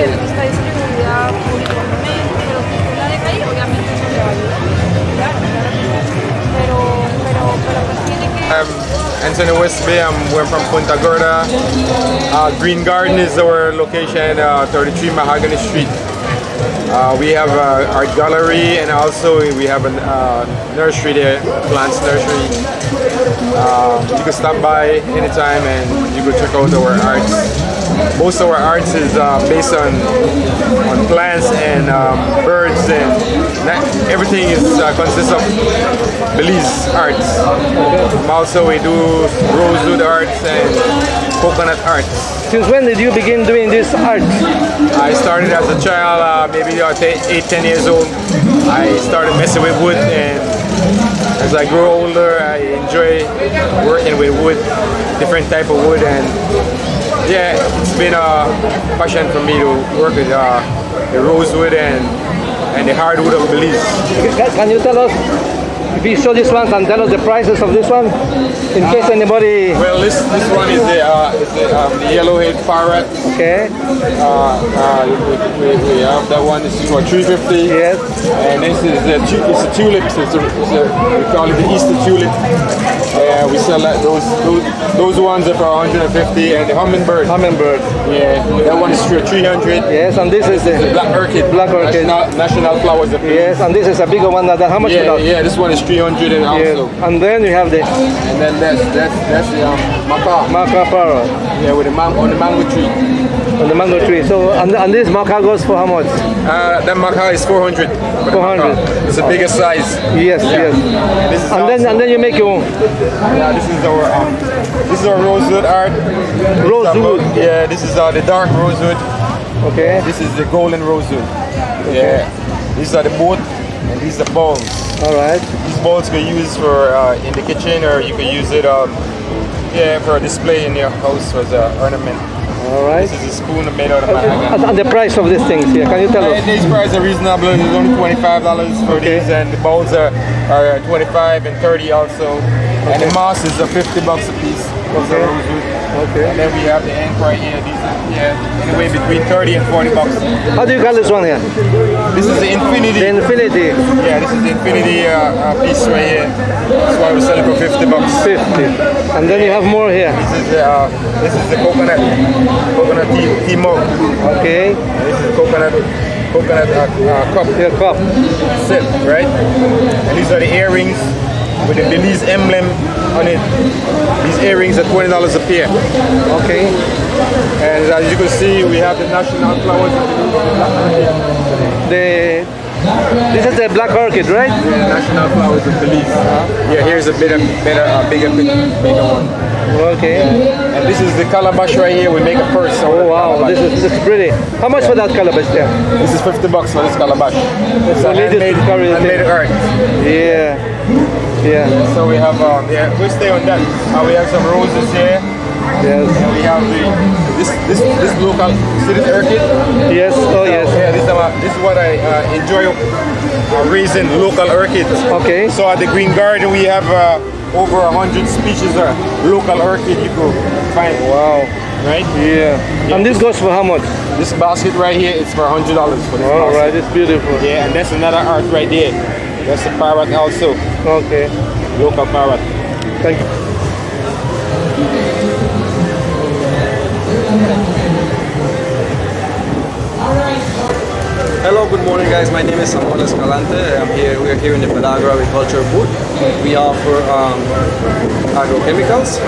está distribuida uniformemente, pero la de calle obviamente eso le va a ayudar. Claro, pero pues tiene que... Anthony West Bay, we're from Punta Gorda. Green Garden is our location, 33 Mahogany Street. We have our gallery, and also we have a nursery there, plants nursery. You can stop by anytime and you can check out our arts. Most of our arts is based on plants and birds, and everything is consists of Belize arts. Also we do rosewood arts and coconut arts. Since when did you begin doing this art? I started as a child, maybe 8-10 years old. I started messing with wood, and as I grew older, I enjoy working with wood, different type of wood, and yeah, it's been a passion for me to work with the rosewood and the hardwood of Belize. Can you tell us, if you show this one, and tell us the prices of this one, in case anybody... Well, this one is the yellowhead parrot. Okay. We have that one. This is for $350. Yes. And this is it's a tulip. We call it the Easter tulip. We sell that, those ones are for $150, and the hummingbird. Hummingbird. Yeah, that one is for $300. Yes, and this is the black orchid. Black orchid. National flowers of Belize. Yes, and this is a bigger one. How much? Yeah, this one is $300 and also. Yes. And then you have the. And then that's the macaw. Macaw parrot. Yeah, with on the mango tree. On the mango tree. So and this macaw goes for how much? That macaw is $400. 400. It's the biggest size. Yes, yeah. yes. And then you make your own. Yeah, this is our rosewood art. Rosewood. Yeah, this is the dark rosewood. Okay. This is the golden rosewood. Okay. Yeah. These are the both, and these are balls. All right. These balls can use for in the kitchen, or you can use it for a display in your house as an ornament. All right. This is a spoon made out of mahogany. And the price of these things here, can you tell us? These prices are reasonable. It's only $25 for these, and the bowls are $25 and $30 also. Okay. And the moss is $50 a piece. Okay. Okay. And then we have the ink right here. These are anyway between $30 and $40. How do you call this one here? This is the Infinity. The Infinity. Yeah, this is the Infinity piece right here. That's why we sell it for $50. 50. And then you have more here. This is the coconut tea mug. Okay. And this is coconut cup. Your cup. Set, right? And these are the earrings with the Belize emblem on it. These earrings are $20 a pair. Okay. And as you can see, we have the national flowers of Belize. This is the black orchid, right? Yeah, the national flowers of Belize. Yeah, here's a bigger one. Okay. And this is the calabash right here. We make a purse. Oh wow, this is pretty. How much for that calabash there? This is $50 for this calabash. It's a handmade art. Yeah. Yeah. So we have we stay on that. We have some roses here. Yes. And we have this local. See this orchid? Yes. Oh yes. Yeah. This is what I enjoy raising local orchids. Okay. So at the Green Garden we have over 100 species of local orchid you could find. Wow. Right? Yeah. And this goes for how much? This basket right here is for $100 for this All basket. right, it's beautiful. Yeah, and that's another art right there. That's a parrot also. Okay. Local parrot. Thank you. Hello, good morning guys. My name is Samuel Escalante. We are here in the Pelagro Agriculture booth. We offer agrochemicals,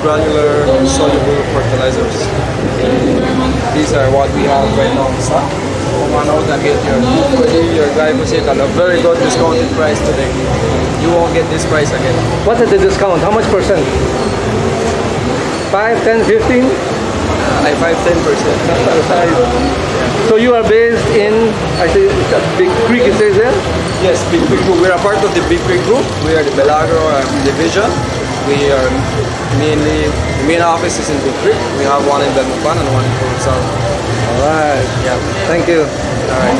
granular soluble fertilizers. These are what we have right now in stock. Come on out and get your glyphosate at a very good discounted price today. You won't get this price again. What is the discount? How much percent? 5, 10, 15? Like 5-10%. So you are based in, I say, Big Creek, it says there? Yes, Big Creek Group. We are part of the Big Creek Group. We are the Pelagro division. We are mainly, the main office is in Big Creek. We have one in Belmopan and one in Provincal. All right. Yeah. Thank you. All right.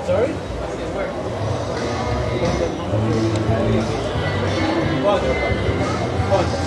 Sorry? What?